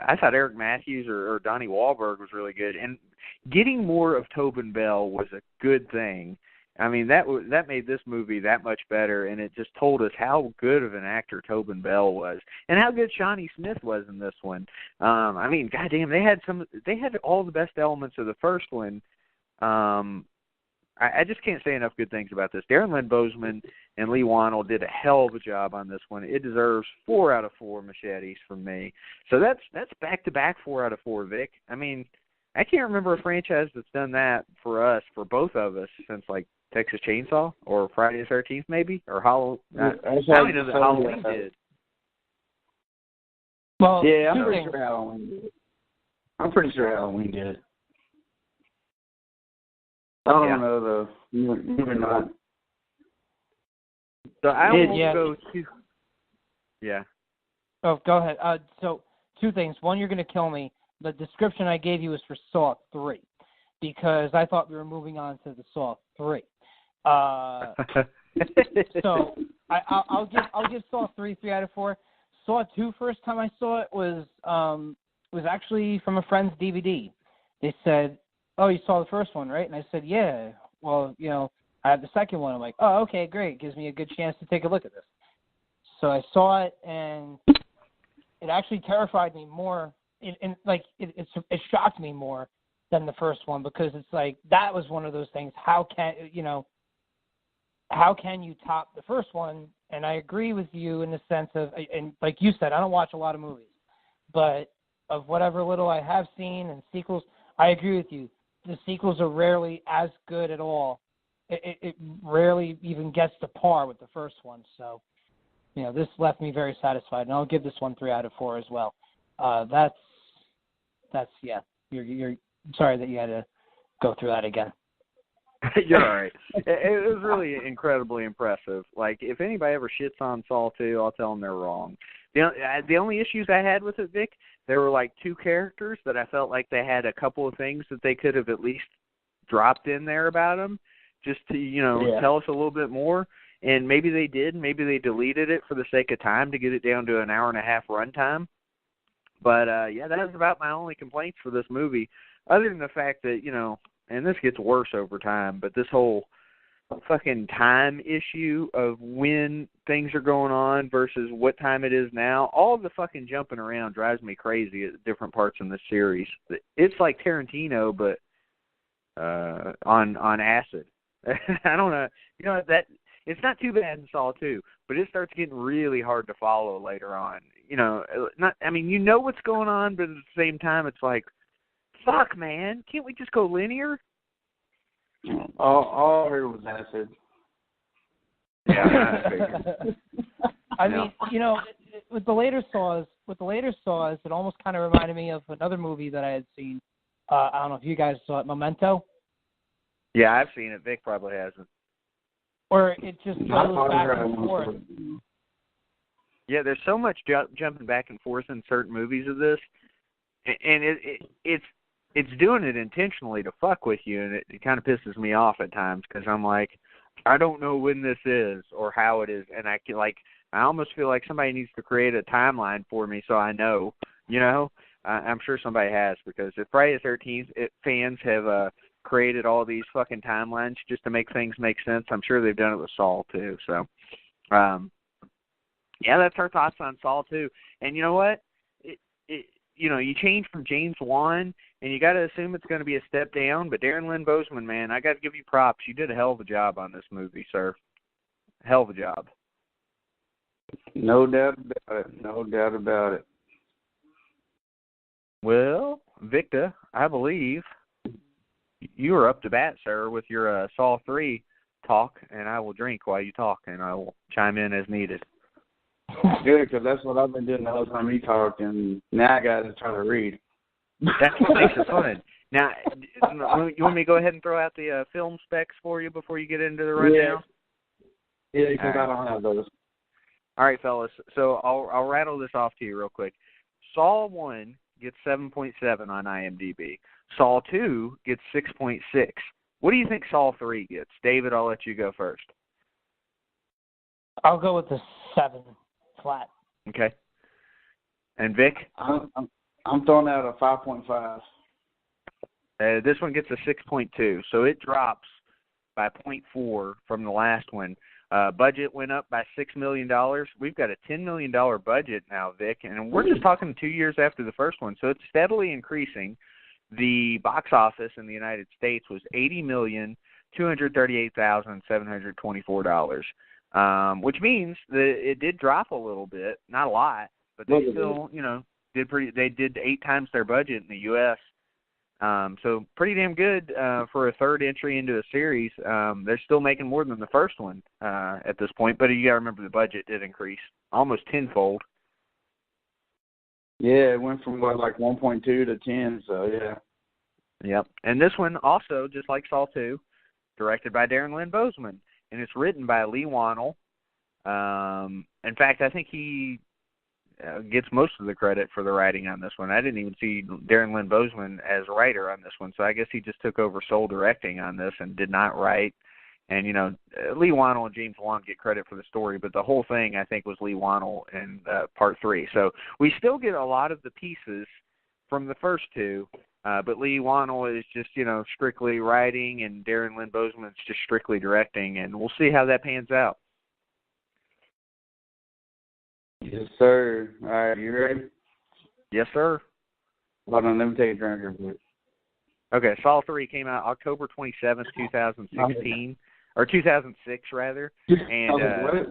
I thought Eric Matthews or Donnie Wahlberg was really good, and getting more of Tobin Bell was a good thing. I mean, that made this movie that much better, and it just told us how good of an actor Tobin Bell was, and how good Shawnee Smith was in this one. I mean, goddamn, they had all the best elements of the first one. I just can't say enough good things about this. Darren Lynn Bousman and Lee Wannell did a hell of a job on this one. It deserves 4 out of 4 machetes from me. So that's back-to-back 4 out of 4, Vic. I mean, I can't remember a franchise that's done that for us, for both of us, since, like, Texas Chainsaw or Friday the 13th, maybe, or Halloween. I know that Halloween did. Well, yeah, I'm pretty sure Halloween did. I don't know, though. Maybe not. So I will go to... Yeah. Oh, go ahead. So, 2 things. One, you're going to kill me. The description I gave you was for Saw 3, because I thought we were moving on to the Saw 3. So I'll give Saw 3 out of 4. Saw 2, first time I saw it was actually from a friend's DVD. They said, "Oh, you saw the first one, right?" And I said, "Yeah." Well, I have the second one. I'm like, "Oh, okay, great. Gives me a good chance to take a look at this." So I saw it, and it actually terrified me more. It shocked me more than the first one, because it's like that was one of those things. How can you top the first one? And I agree with you in the sense of, and like you said, I don't watch a lot of movies, but of whatever little I have seen and sequels, I agree with you. The sequels are rarely as good at all. It rarely even gets to par with the first one. So, this left me very satisfied, and I'll give this one 3 out of 4 as well. That's yeah. You're sorry that you had to go through that again. You're all right. It was really incredibly impressive. Like, if anybody ever shits on Saw 2, I'll tell them they're wrong. The only issues I had with it, Vic, there were like 2 characters that I felt like they had a couple of things that they could have at least dropped in there about them, just to, tell us a little bit more. And maybe they did. Maybe they deleted it for the sake of time to get it down to an hour and a half runtime. But, that was about my only complaints for this movie, other than the fact that, and this gets worse over time, but this whole fucking time issue of when things are going on versus what time it is now, all the fucking jumping around drives me crazy at different parts in this series. It's like Tarantino, but on acid. I don't know. That it's not too bad in Saw 2, but it starts getting really hard to follow later on. What's going on, but at the same time, it's like, fuck, man, can't we just go linear? All I heard was acid. Yeah, I mean, with the later Saws, it almost kind of reminded me of another movie that I had seen. I don't know if you guys saw it, Memento. Yeah, I've seen it. Vic probably hasn't. Or it just goes back and forth. Yeah, there's so much jumping back and forth in certain movies of this, and it's doing it intentionally to fuck with you, and it kind of pisses me off at times, because I'm like, I don't know when this is or how it is, and I almost feel like somebody needs to create a timeline for me so I know. I'm sure somebody has, because if Friday the 13th fans have created all these fucking timelines just to make things make sense, I'm sure they've done it with Saw too. So, that's our thoughts on Saw 2. And you know what? You change from James Wan, and you got to assume it's going to be a step down. But Darren Lynn Bousman, man, I got to give you props. You did a hell of a job on this movie, sir. Hell of a job. No doubt about it. No doubt about it. Well, Victor, I believe you are up to bat, sir, with your Saw 3 talk, and I will drink while you talk, and I will chime in as needed. Good, because that's what I've been doing the whole time you talk, and now I got to try to read. That's what makes it fun. Now, you want me to go ahead and throw out the film specs for you before you get into the rundown? Yeah, because I don't have those. All right, fellas. So I'll rattle this off to you real quick. Saw 1 gets 7.7 on IMDb. Saw 2 gets 6.6. What do you think Saw 3 gets? David, I'll let you go first. I'll go with the 7 flat. Okay. And Vic? I'm throwing out a 5.5. This one gets a 6.2, so it drops by 0.4 from the last one. Budget went up by $6 million. We've got a $10 million budget now, Vic, and we're just talking 2 years after the first one, so it's steadily increasing. The box office in the United States was $80,238,724, which means that it did drop a little bit, not a lot, but they still, they did 8 times their budget in the U.S., so pretty damn good for a third entry into a series. They're still making more than the first one at this point, but you got to remember the budget did increase almost tenfold. Yeah, it went from like 1.2 to 10, so yeah. Yep, and this one also, just like Saw 2, directed by Darren Lynn Bousman, and it's written by Lee Wannell. In fact, I think he gets most of the credit for the writing on this one. I didn't even see Darren Lynn Bousman as a writer on this one, so I guess he just took over sole directing on this and did not write. And, Lee Wannell and James Wan get credit for the story, but the whole thing, I think, was Lee Wannell in Part 3. So we still get a lot of the pieces from the first two, but Lee Wannell is just, strictly writing, and Darren Lynn Bousman is just strictly directing, and we'll see how that pans out. Yes, sir. All right, you ready? Yes, sir. Hold on, let me take a drink real quick. Okay, Saw 3 came out October 27th, 2016, or 2006, rather, and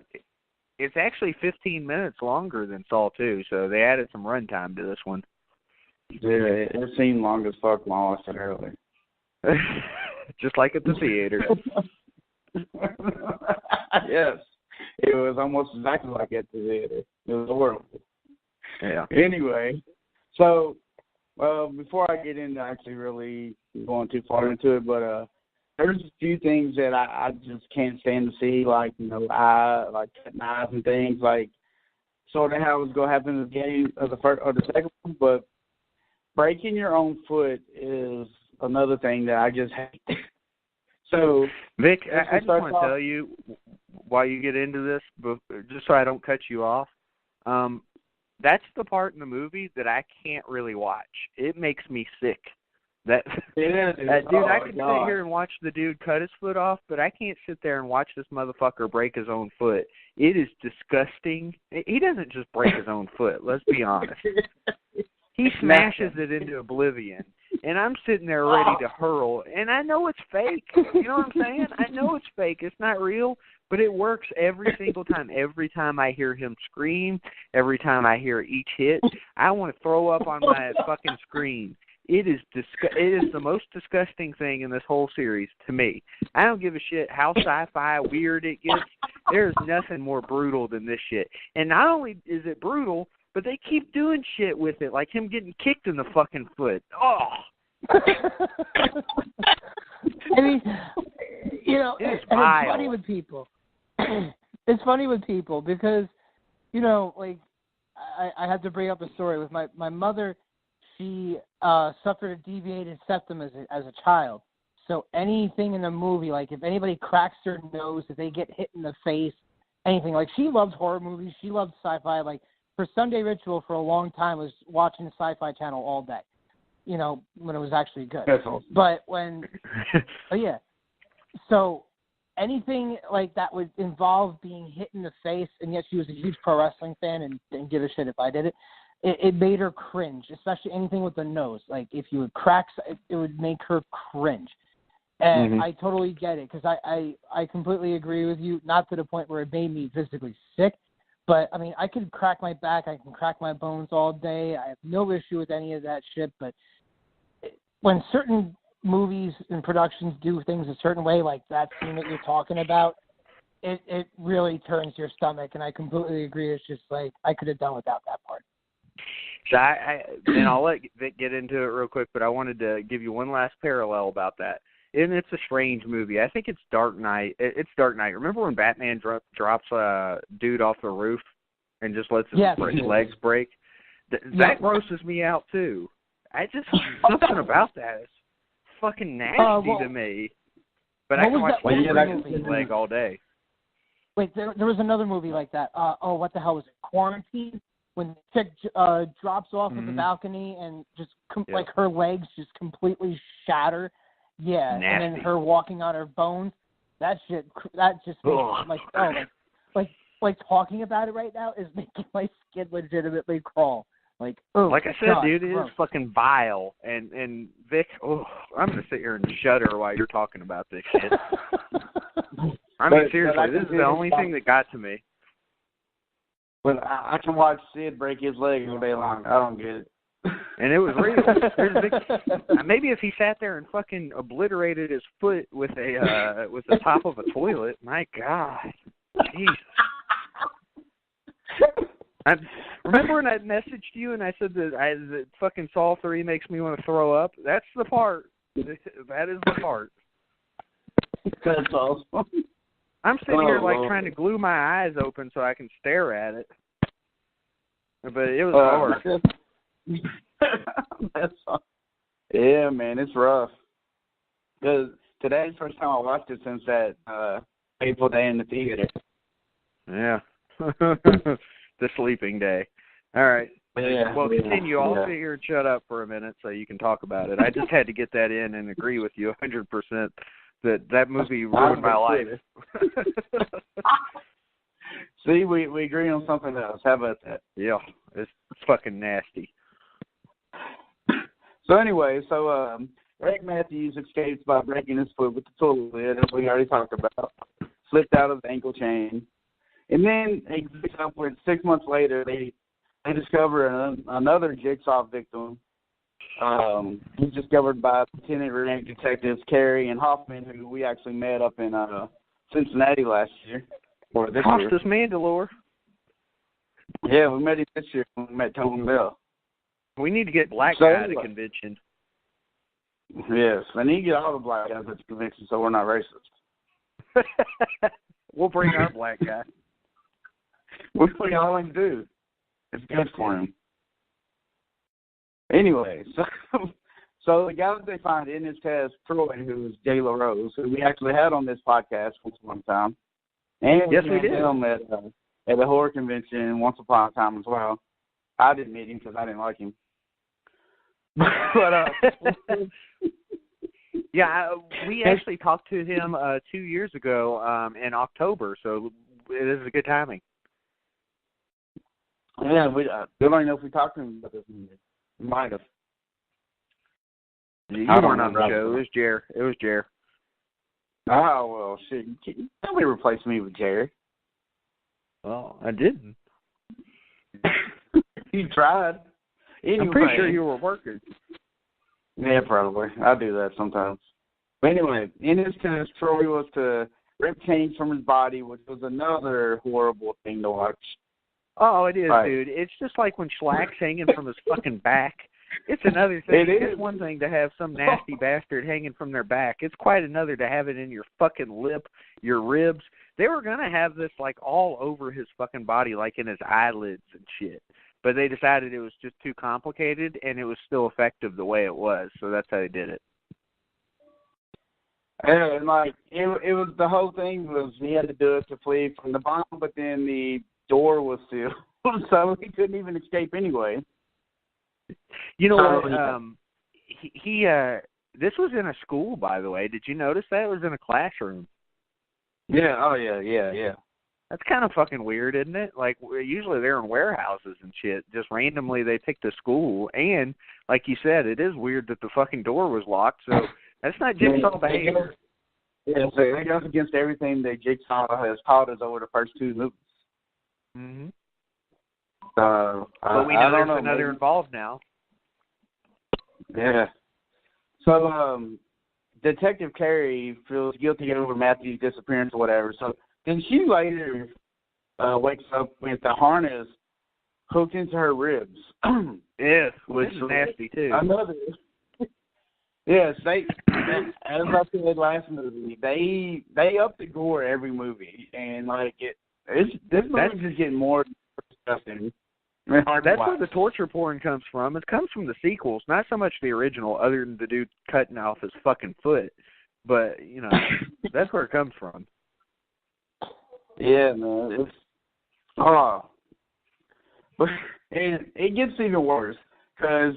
it's actually 15 minutes longer than Saw 2, so they added some runtime to this one. Yeah, it seemed long as fuck when I watched it earlier. Just like at the theater. Yes. It was almost exactly like at the theater. It was horrible. Yeah. Anyway, so before I get into actually really going too far into it, but there's a few things that I just can't stand to see, like like cutting eyes and things, like sort of how it was going to happen in the beginning of the first or the second one. But breaking your own foot is another thing that I just hate. So, Vic, I just want to tell you, while you get into this, just so I don't cut you off, that's the part in the movie that I can't really watch. It makes me sick. Dude, I can sit here and watch the dude cut his foot off, but I can't sit there and watch this motherfucker break his own foot. It is disgusting. He doesn't just break his own foot, let's be honest. He smashes it into oblivion, and I'm sitting there ready to hurl, and I know it's fake. You know what I'm saying? I know it's fake. It's not real, but it works every single time. Every time I hear him scream, every time I hear each hit, I want to throw up on my fucking screen. It is the most disgusting thing in this whole series to me. I don't give a shit how sci-fi weird it gets. There's nothing more brutal than this shit. And not only is it brutal, but they keep doing shit with it, like him getting kicked in the fucking foot. Oh! I mean, it's funny with people. It's funny with people because, like, I had to bring up a story with my mother. She suffered a deviated septum as a child. So anything in the movie, like if anybody cracks their nose, if they get hit in the face, anything. Like, she loves horror movies. She loves sci-fi. Like, her Sunday ritual for a long time was watching the Sci-Fi Channel all day, when it was actually good. That's awesome. But when, so anything like that would involve being hit in the face, and yet she was a huge pro wrestling fan and didn't give a shit if I did it. It made her cringe, especially anything with the nose. Like, if you would crack, it would make her cringe. And I totally get it, because I completely agree with you, not to the point where it made me physically sick, but, I mean, I can crack my back, I can crack my bones all day, I have no issue with any of that shit, but when certain movies and productions do things a certain way, like that scene that you're talking about, it really turns your stomach, and I completely agree. It's just like, I could have done without that part. So and I'll let Vic get into it real quick, but I wanted to give you one last parallel about that. And it's a strange movie. I think it's Dark Knight. It's Dark Knight. Remember when Batman drops a dude off the roof and just lets his legs break? That grosses me out, too. Something about that is fucking nasty to me. But I can watch his leg all day. Wait, there was another movie like that. What the hell was it? Quarantine? when the chick drops off of the balcony and just like her legs just completely shatter. Yeah, Nasty. and then her walking on her bones. That just makes like talking about it right now is making my skin legitimately crawl. Like I said, God, dude, it gross. is fucking vile. And Vic, I'm gonna sit here and shudder while you're talking about this shit. I mean, seriously, this is the only thing that got to me. But I can watch Sid break his leg all day long. I don't get it. And it was real. Maybe if he sat there and fucking obliterated his foot with the top of a toilet, my God, Jesus. Remember when I messaged you and I said that fucking Saw 3 makes me want to throw up? That's the part. That is the part. That's awesome. I'm sitting here trying to glue my eyes open so I can stare at it. But it was hard. That's awesome. Yeah, man, it's rough. Because today's the first time I watched it since that fateful day in the theater. Yeah. The sleeping day. All right. Yeah, well, continue. I'll sit here and shut up for a minute so you can talk about it. I just had to get that in and agree with you 100% that movie ruined my life. See, we agree on something else. How about that? Yeah, it's fucking nasty. So anyway, Rick Matthews escapes by breaking his foot with the toilet lid, as we already talked about. Slipped out of the ankle chain. And then, upwards 6 months later, they discover another jigsaw victim. He's discovered by Lieutenant Rank Detectives Carey and Hoffman, who we actually met up in Cincinnati last year. Or this year. Costas Mandalore. Yeah, we met him this year when we met Tony Bell. We need to get black guy to convention. Yes, I need to get all the black guys at the convention so we're not racist. We'll bring our black guy. What do we always do? It's good for him. Anyway, so the guy that they find in his test, Troy, who's Jay LaRose, who we actually had on this podcast once upon a time. And yes, we did. Him at a horror convention once upon a time as well. I didn't meet him because I didn't like him. But yeah, we actually talked to him 2 years ago in October, so it is a good timing. Yeah, we don't know if we talked to him about this movie. We might have. You weren't on the show. It was Jer. Oh, well, shit. Nobody replaced me with Jerry. Well, I didn't. You tried. Anyway, I'm pretty sure you were working. Yeah, probably. I do that sometimes. But anyway, in his test, Troy was to rip chains from his body, which was another horrible thing to watch. Oh, it is, right. Dude. It's just like when Schlack's hanging from his fucking back. It's another thing. It's one thing to have some nasty bastard hanging from their back. It's quite another to have it in your fucking lip, your ribs. They were going to have this, like, all over his fucking body, like in his eyelids and shit. But they decided it was just too complicated, and it was still effective the way it was. So that's how they did it. Yeah, and, like, it was the whole thing was he had to do it to flee from the bomb, but then the door was sealed, so he couldn't even escape anyway. You know what? This was in a school, by the way. Did you notice that? It was in a classroom. Yeah. Oh, yeah. That's kind of fucking weird, isn't it? Like, usually they're in warehouses and shit. Just randomly they picked a school. And, like you said, it is weird that the fucking door was locked. So that's not Jigsaw behavior. Yeah, so it goes against everything that Jigsaw has taught us over the first two movies. Mm-hmm. But we know there's another involved now. Yeah. So, Detective Carey feels guilty over Matthew's disappearance or whatever. So then she later wakes up with the harness hooked into her ribs. Yes, which is nasty too. Another. Yes, as I said last movie, they up the gore every movie, and like this movie's just getting more disgusting. That's where the torture porn comes from. It comes from the sequels, not so much the original, other than the dude cutting off his fucking foot. But, you know, that's where it comes from. Yeah, man. But And it gets even worse because